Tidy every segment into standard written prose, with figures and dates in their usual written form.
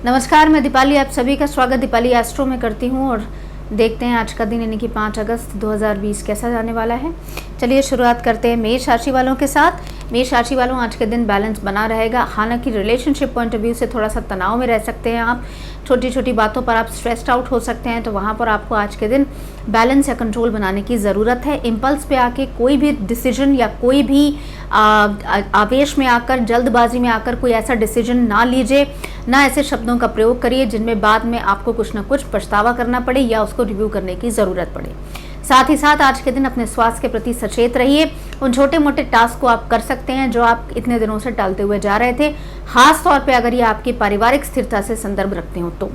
नमस्कार, मैं दीपाली आप सभी का स्वागत दीपाली एस्ट्रो में करती हूँ और देखते हैं आज का दिन यानी कि 5 अगस्त 2020 कैसा जाने वाला है। चलिए शुरुआत करते हैं मेष राशि वालों के साथ। मेष राशि वालों, आज के दिन बैलेंस बना रहेगा। हालांकि रिलेशनशिप पॉइंट ऑफ व्यू से थोड़ा सा तनाव में रह सकते हैं आप। छोटी छोटी बातों पर आप स्ट्रेस्ड आउट हो सकते हैं, तो वहाँ पर आपको आज के दिन बैलेंस या कंट्रोल बनाने की ज़रूरत है। इम्पल्स पे आके कोई भी डिसीजन या कोई भी आवेश में आकर, जल्दबाजी में आकर कोई ऐसा डिसीजन ना लीजिए, ना ऐसे शब्दों का प्रयोग करिए जिनमें बाद में आपको कुछ ना कुछ पछतावा करना पड़े या उसको रिव्यू करने की ज़रूरत पड़े। साथ ही साथ आज के दिन अपने स्वास्थ्य के प्रति सचेत रहिए। उन छोटे मोटे टास्क को आप कर सकते हैं जो आप इतने दिनों से टालते हुए जा रहे थे, खास तौर पे अगर ये आपकी पारिवारिक स्थिरता से संदर्भ रखते हो तो।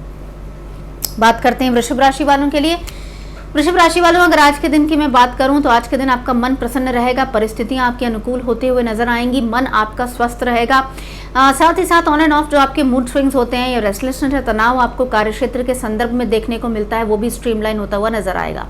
बात करते हैं वृषभ राशि वालों के लिए। वृषभ राशि वालों, अगर आज के दिन की मैं बात करूं तो आज के दिन आपका मन प्रसन्न रहेगा, परिस्थितियां आपके अनुकूल होते हुए नजर आएंगी, मन आपका स्वस्थ रहेगा। साथ ही साथ ऑन एंड ऑफ जो आपके मूड स्विंग्स होते हैं या रेस्टलेसनेस या तनाव आपको कार्यक्षेत्र के संदर्भ में देखने को मिलता है, वो भी स्ट्रीमलाइन होता हुआ नजर आएगा।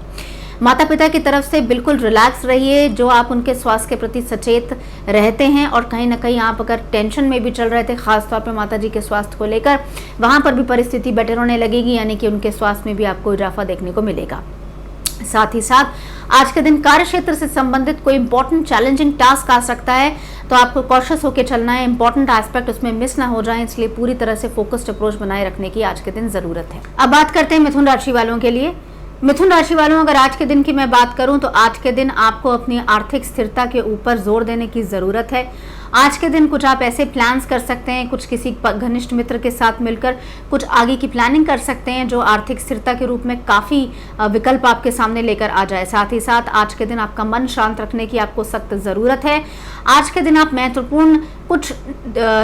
माता पिता की तरफ से बिल्कुल रिलैक्स रहिए, जो आप उनके स्वास्थ्य के प्रति सचेत रहते हैं और कहीं ना कहीं आप अगर टेंशन में भी चल रहे थे, खासतौर पर माता जी के स्वास्थ्य को लेकर, वहां पर भी परिस्थिति बेटर होने लगेगी, यानी कि उनके स्वास्थ्य में भी आपको इजाफा देखने को मिलेगा। साथ ही साथ आज के दिन कार्यक्षेत्र से संबंधित कोई इंपॉर्टेंट चैलेंजिंग टास्क आ सकता है, तो आपको कॉशियस होकर चलना है, इंपॉर्टेंट एस्पेक्ट उसमें मिस ना हो जाए, इसलिए पूरी तरह से फोकस्ड अप्रोच बनाए रखने की आज के दिन जरूरत है। अब बात करते हैं मिथुन राशि वालों के लिए। मिथुन राशि वालों, अगर आज के दिन की मैं बात करूं तो आज के दिन आपको अपनी आर्थिक स्थिरता के ऊपर जोर देने की ज़रूरत है। आज के दिन कुछ आप ऐसे प्लान्स कर सकते हैं, कुछ किसी घनिष्ठ मित्र के साथ मिलकर कुछ आगे की प्लानिंग कर सकते हैं जो आर्थिक स्थिरता के रूप में काफ़ी विकल्प आपके सामने लेकर आ जाए। साथ ही साथ आज के दिन आपका मन शांत रखने की आपको सख्त ज़रूरत है। आज के दिन आप महत्वपूर्ण कुछ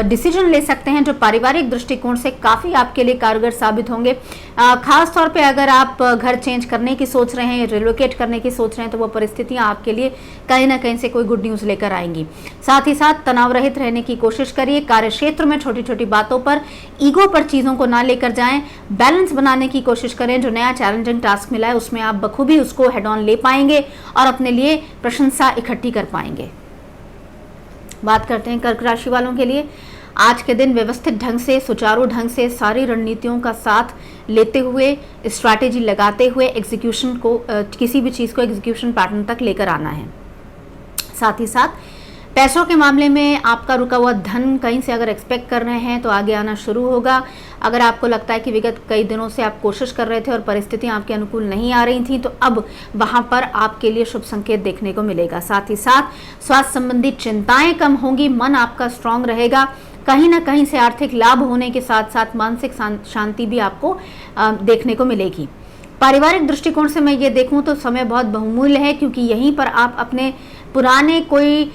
डिसीजन ले सकते हैं जो पारिवारिक दृष्टिकोण से काफ़ी आपके लिए कारगर साबित होंगे। खास तौर पे अगर आप घर चेंज करने की सोच रहे हैं, रिलोकेट करने की सोच रहे हैं, तो वो परिस्थितियां आपके लिए कहीं ना कहीं से कोई गुड न्यूज़ लेकर आएंगी। साथ ही साथ तनाव रहित रहने की कोशिश करिए। कार्यक्षेत्र में छोटी छोटी बातों पर, ईगो पर चीज़ों को ना लेकर जाएं, बैलेंस बनाने की कोशिश करें। जो नया चैलेंजिंग टास्क मिला है उसमें आप बखूबी उसको हेड ऑन ले पाएंगे और अपने लिए प्रशंसा इकट्ठी कर पाएंगे। बात करते हैं कर्क राशि वालों के लिए। आज के दिन व्यवस्थित ढंग से, सुचारू ढंग से सारी रणनीतियों का साथ लेते हुए, स्ट्रैटेजी लगाते हुए एग्जीक्यूशन को, किसी भी चीज़ को एग्जीक्यूशन पैटर्न तक लेकर आना है। साथ ही साथ पैसों के मामले में आपका रुका हुआ धन कहीं से अगर एक्सपेक्ट कर रहे हैं तो आगे आना शुरू होगा। अगर आपको लगता है कि विगत कई दिनों से आप कोशिश कर रहे थे और परिस्थितियां आपके अनुकूल नहीं आ रही थी, तो अब वहां पर आपके लिए शुभ संकेत देखने को मिलेगा। साथ ही साथ स्वास्थ्य संबंधी चिंताएं कम होंगी, मन आपका स्ट्रांग रहेगा। कहीं ना कहीं से आर्थिक लाभ होने के साथ साथ मानसिक शांति भी आपको देखने को मिलेगी। पारिवारिक दृष्टिकोण से मैं ये देखूं तो समय बहुत बहुमूल्य है, क्योंकि यहीं पर आप अपने पुराने कोई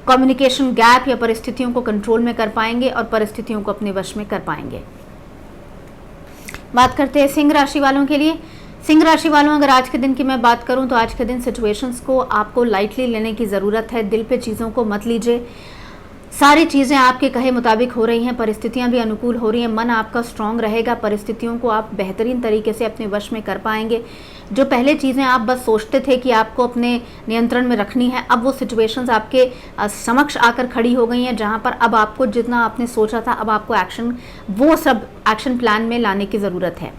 कम्युनिकेशन गैप या परिस्थितियों को कंट्रोल में कर पाएंगे और परिस्थितियों को अपने वश में कर पाएंगे। बात करते हैं सिंह राशि वालों के लिए। सिंह राशि वालों, अगर आज के दिन की मैं बात करूं तो आज के दिन सिचुएशंस को आपको लाइटली लेने की ज़रूरत है। दिल पे चीज़ों को मत लीजिए। सारी चीज़ें आपके कहे मुताबिक हो रही हैं, परिस्थितियां भी अनुकूल हो रही हैं, मन आपका स्ट्रांग रहेगा, परिस्थितियों को आप बेहतरीन तरीके से अपने वश में कर पाएंगे। जो पहले चीज़ें आप बस सोचते थे कि आपको अपने नियंत्रण में रखनी है, अब वो सिचुएशंस आपके समक्ष आकर खड़ी हो गई हैं, जहां पर अब आपको जितना आपने सोचा था, अब आपको वो सब एक्शन प्लान में लाने की ज़रूरत है।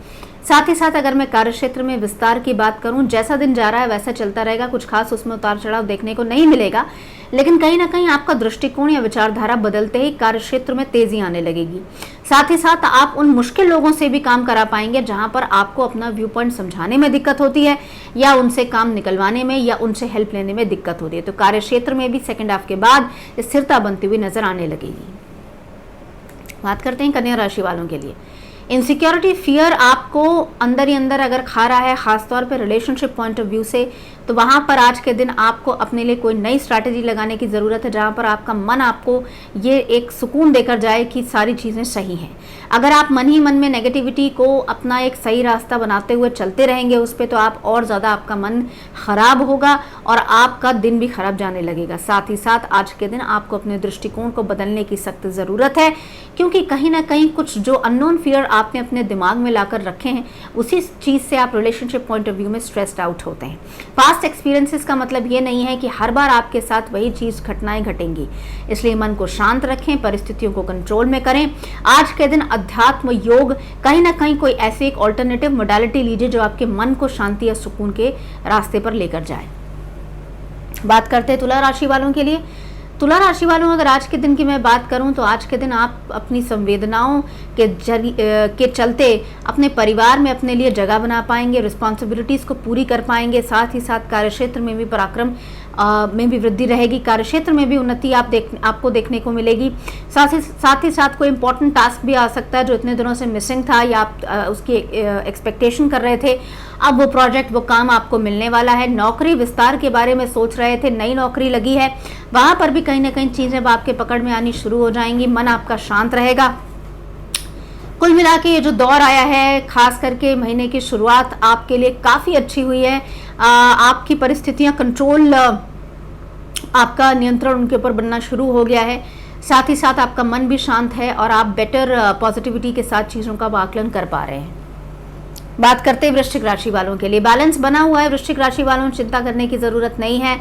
साथ ही साथ अगर मैं कार्यक्षेत्र में विस्तार की बात करूं, जैसा दिन जा रहा है वैसा चलता रहेगा, कुछ खास उसमें उतार चढ़ाव देखने को नहीं मिलेगा, लेकिन कहीं ना कहीं आपका दृष्टिकोण या विचारधारा बदलते ही कार्यक्षेत्र में तेजी आने लगेगी। साथ ही साथ आप उन मुश्किल लोगों से भी काम करा पाएंगे जहां पर आपको अपना व्यू पॉइंट समझाने में दिक्कत होती है या उनसे काम निकलवाने में या उनसे हेल्प लेने में दिक्कत होती है। तो कार्यक्षेत्र में भी सेकेंड हाफ के बाद स्थिरता बनती हुई नजर आने लगेगी। बात करते हैं कन्या राशि वालों के लिए। इनसिक्योरिटी, फियर आपको अंदर ही अंदर अगर खा रहा है, खासतौर पे रिलेशनशिप पॉइंट ऑफ व्यू से, तो वहाँ पर आज के दिन आपको अपने लिए कोई नई स्ट्रैटेजी लगाने की ज़रूरत है, जहाँ पर आपका मन आपको ये एक सुकून देकर जाए कि सारी चीज़ें सही हैं। अगर आप मन ही मन में नेगेटिविटी को अपना एक सही रास्ता बनाते हुए चलते रहेंगे उस पर, तो आप और ज़्यादा आपका मन खराब होगा और आपका दिन भी खराब जाने लगेगा। साथ ही साथ आज के दिन आपको अपने दृष्टिकोण को बदलने की सख्त ज़रूरत है, क्योंकि कहीं ना कहीं कुछ जो अननोन फियर आपने अपने दिमाग में लाकर रखे हैं, उसी चीज़ से आप रिलेशनशिप पॉइंट ऑफ व्यू में स्ट्रेस्ड आउट होते हैं। पास्ट पास्ट एक्सपीरियंसेस का मतलब ये नहीं है कि हर बार आपके साथ वही चीज़ घटनाएं घटेंगी, इसलिए मन को शांत रखें, परिस्थितियों को कंट्रोल में करें। आज के दिन अध्यात्म, योग, कहीं ना कहीं कोई ऐसे एक ऑल्टरनेटिव मोडालिटी लीजिए जो आपके मन को शांति या सुकून के रास्ते पर लेकर जाए। बात करते हैं तुला राशि वालों के लिए। तुला राशि वालों, अगर आज के दिन की मैं बात करूं तो आज के दिन आप अपनी संवेदनाओं के चलते अपने परिवार में अपने लिए जगह बना पाएंगे, रिस्पॉन्सिबिलिटीज़ को पूरी कर पाएंगे। साथ ही साथ कार्यक्षेत्र में भी पराक्रम में भी वृद्धि रहेगी, कार्यक्षेत्र में भी उन्नति आपको देखने को मिलेगी। साथ ही साथ कोई इंपॉर्टेंट टास्क भी आ सकता है जो इतने दिनों से मिसिंग था या आप उसकी एक्सपेक्टेशन कर रहे थे, अब वो प्रोजेक्ट, वो काम आपको मिलने वाला है। नौकरी विस्तार के बारे में सोच रहे थे, नई नौकरी लगी है, वहां पर भी कहीं ना कहीं चीजें आपके पकड़ में आनी शुरू हो जाएंगी। मन आपका शांत रहेगा। कुल मिला के ये जो दौर आया है, खास करके महीने की शुरुआत आपके लिए काफ़ी अच्छी हुई है। आपकी परिस्थितियां कंट्रोल, आपका नियंत्रण उनके ऊपर बनना शुरू हो गया है। साथ ही साथ आपका मन भी शांत है और आप बेटर पॉजिटिविटी के साथ चीज़ों का आकलन कर पा रहे हैं। बात करते हैं वृश्चिक राशि वालों के लिए। बैलेंस बना हुआ है वृश्चिक राशि वालों, चिंता करने की ज़रूरत नहीं है।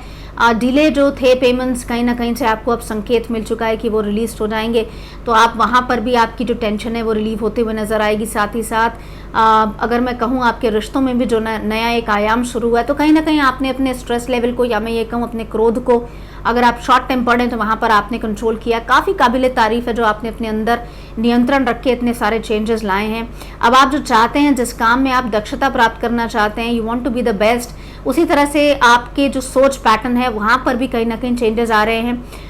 डिले जो थे पेमेंट्स, कहीं ना कहीं से आपको अब संकेत मिल चुका है कि वो रिलीज हो जाएंगे, तो आप वहाँ पर भी आपकी जो टेंशन है वो रिलीव होते हुए नज़र आएगी। साथ ही साथ अगर मैं कहूँ आपके रिश्तों में भी जो नया एक आयाम शुरू हुआ है, तो कहीं ना कहीं आपने अपने स्ट्रेस लेवल को, या मैं ये कहूँ अपने क्रोध को, अगर आप शॉर्ट टेम्पर्ड हैं तो वहाँ पर आपने कंट्रोल किया। काफ़ी काबिल तारीफ़ है जो आपने अपने अंदर नियंत्रण रख के इतने सारे चेंजेस लाए हैं। अब आप जो चाहते हैं, जिस काम में आप दक्षता प्राप्त करना चाहते हैं, you want to be the best, उसी तरह से आपके जो सोच पैटर्न है वहाँ पर भी कहीं ना कहीं चेंजेस आ रहे हैं।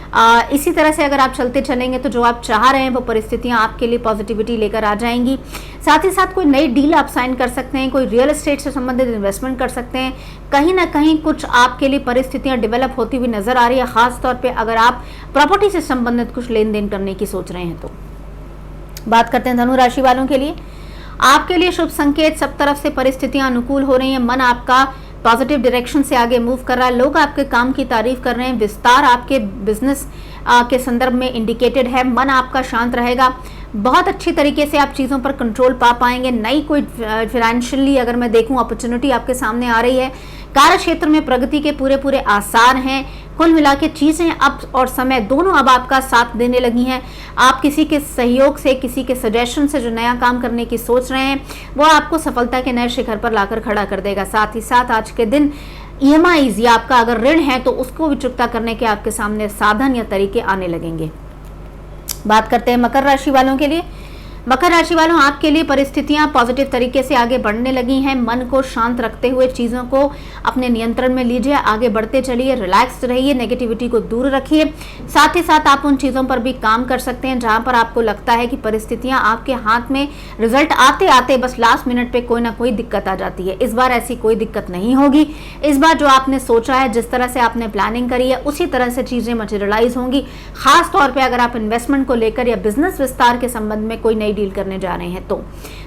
इसी तरह से अगर आप चलते चलेंगे तो जो आप चाह रहे हैं वो परिस्थितियाँ आपके लिए पॉजिटिविटी लेकर आ जाएंगी। साथ ही साथ कोई नई डील आप साइन कर सकते हैं, कोई रियल एस्टेट से संबंधित इन्वेस्टमेंट कर सकते हैं। कहीं ना कहीं कुछ आपके लिए परिस्थितियाँ डेवलप होती हुई नजर आ रही है, खासतौर पर अगर आप प्रॉपर्टी से संबंधित कुछ लेन देन करने की सोच रहे हैं तो। बात करते हैं धनु राशि वालों के लिए। आपके लिए शुभ संकेत, सब तरफ से परिस्थितियां अनुकूल हो रही हैं, मन आपका पॉजिटिव डायरेक्शन से आगे मूव कर रहा है, लोग आपके काम की तारीफ कर रहे हैं, विस्तार आपके बिजनेस के संदर्भ में इंडिकेटेड है। मन आपका शांत रहेगा, बहुत अच्छी तरीके से आप चीज़ों पर कंट्रोल पा पाएंगे। नई कोई फाइनेंशियली अगर मैं देखूं अपॉर्चुनिटी आपके सामने आ रही है। कार्य क्षेत्र में प्रगति के पूरे आसार हैं। कुल मिला के चीज़ें अब और समय दोनों अब आपका साथ देने लगी हैं। आप किसी के सहयोग से, किसी के सजेशन से जो नया काम करने की सोच रहे हैं वो आपको सफलता के नए शिखर पर लाकर खड़ा कर देगा। साथ ही साथ आज के दिन EMIs या आपका अगर ऋण है तो उसको भी चुकता करने के आपके सामने साधन या तरीके आने लगेंगे। बात करते हैं मकर राशि वालों के लिए। मकर राशि वालों, आपके लिए परिस्थितियां पॉजिटिव तरीके से आगे बढ़ने लगी हैं। मन को शांत रखते हुए चीज़ों को अपने नियंत्रण में लीजिए, आगे बढ़ते चलिए, रिलैक्स रहिए, नेगेटिविटी को दूर रखिए। साथ ही साथ आप उन चीज़ों पर भी काम कर सकते हैं जहां पर आपको लगता है कि परिस्थितियां आपके हाथ में, रिजल्ट आते आते बस लास्ट मिनट पे कोई ना कोई दिक्कत आ जाती है। इस बार ऐसी कोई दिक्कत नहीं होगी। इस बार जो आपने सोचा है, जिस तरह से आपने प्लानिंग करी है, उसी तरह से चीज़ें मटेरियलाइज होंगी। खास तौर पर अगर आप इन्वेस्टमेंट को लेकर या बिजनेस विस्तार के संबंध में कोई नई डील करने जा रहे हैं तो।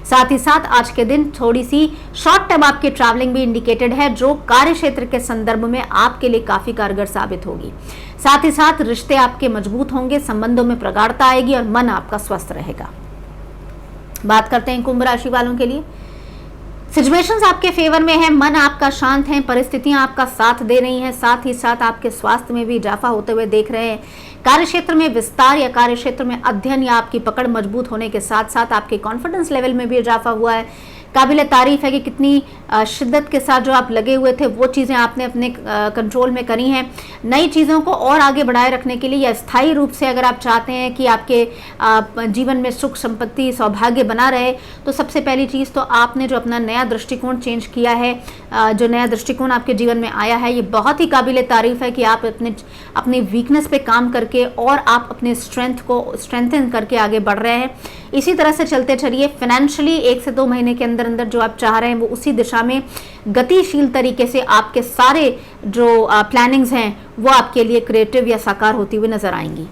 साथ ही साथ आज के दिन थोड़ी सी शॉर्ट टर्म आपकी ट्रैवलिंग भी इंडिकेटेड है जो कार्य क्षेत्र के संदर्भ में आपके लिए काफी कारगर साबित होगी। साथ ही साथ रिश्ते आपके मजबूत होंगे, संबंधों में प्रगाढ़ता आएगी और मन आपका स्वस्थ रहेगा। बात करते हैं कुंभ राशि वालों के लिए। सिचुएशंस आपके फेवर में है, मन आपका शांत है, परिस्थितियां आपका साथ दे रही हैं। साथ ही साथ आपके स्वास्थ्य में भी इजाफा होते हुए देख रहे हैं। कार्य क्षेत्र में विस्तार या कार्य क्षेत्र में अध्ययन या आपकी पकड़ मजबूत होने के साथ साथ आपके कॉन्फिडेंस लेवल में भी इजाफा हुआ है। काबिल तारीफ है कि कितनी शिद्दत के साथ जो आप लगे हुए थे वो चीज़ें आपने अपने कंट्रोल में करी हैं। नई चीज़ों को और आगे बढ़ाए रखने के लिए या स्थायी रूप से अगर आप चाहते हैं कि आपके जीवन में सुख, संपत्ति, सौभाग्य बना रहे, तो सबसे पहली चीज़ तो आपने जो अपना नया दृष्टिकोण चेंज किया है, जो नया दृष्टिकोण आपके जीवन में आया है, ये बहुत ही काबिल तारीफ है कि आप अपने वीकनेस पे काम करके और आप अपने स्ट्रेंथ को स्ट्रेंथन करके आगे बढ़ रहे हैं। इसी तरह से चलते चलिए। फाइनेंशियली 1 से 2 महीने के अंदर अंदर जो आप चाह रहे हैं वो उसी दिशा में गतिशील तरीके से आपके सारे जो प्लानिंग्स हैं वो आपके लिए क्रिएटिव या साकार होती हुई नजर आएंगी।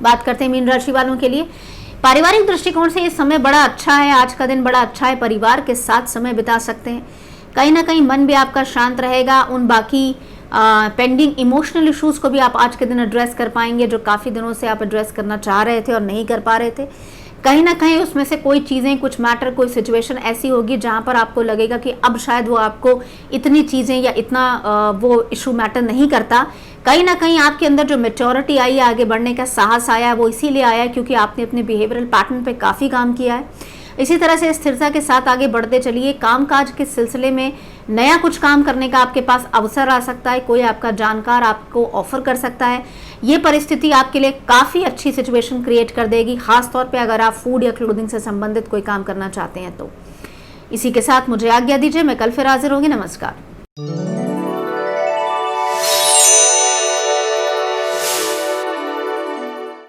बात करते हैं मीन राशि वालों के लिए। पारिवारिक दृष्टिकोण से ये समय बड़ा अच्छा है, आज का दिन बड़ा अच्छा है, परिवार के साथ समय बिता सकते हैं। कहीं ना कहीं मन भी आपका शांत रहेगा। उन बाकी पेंडिंग इमोशनल इश्यूज को भी आप आज के दिन एड्रेस कर पाएंगे जो काफ़ी दिनों से आप एड्रेस करना चाह रहे थे और नहीं कर पा रहे थे। कहीं ना कहीं उसमें से कोई चीज़ें, कुछ मैटर, कोई सिचुएशन ऐसी होगी जहां पर आपको लगेगा कि अब शायद वो आपको इतनी चीज़ें या इतना वो इशू मैटर नहीं करता। कहीं ना कहीं आपके अंदर जो मेच्योरिटी आई है, आगे बढ़ने का साहस आया है, वो इसीलिए आया है क्योंकि आपने अपने बिहेवियरल पैटर्न पे काफ़ी काम किया है। इसी तरह से स्थिरता के साथ आगे बढ़ते चलिए। कामकाज के सिलसिले में नया कुछ काम करने का आपके पास अवसर आ सकता है, कोई आपका जानकार आपको ऑफर कर सकता है। ये परिस्थिति आपके लिए काफ़ी अच्छी सिचुएशन क्रिएट कर देगी, खास तौर पे अगर आप फूड या क्लोथिंग से संबंधित कोई काम करना चाहते हैं तो। इसी के साथ मुझे आज्ञा दीजिए, मैं कल फिर हाजिर होंगी। नमस्कार।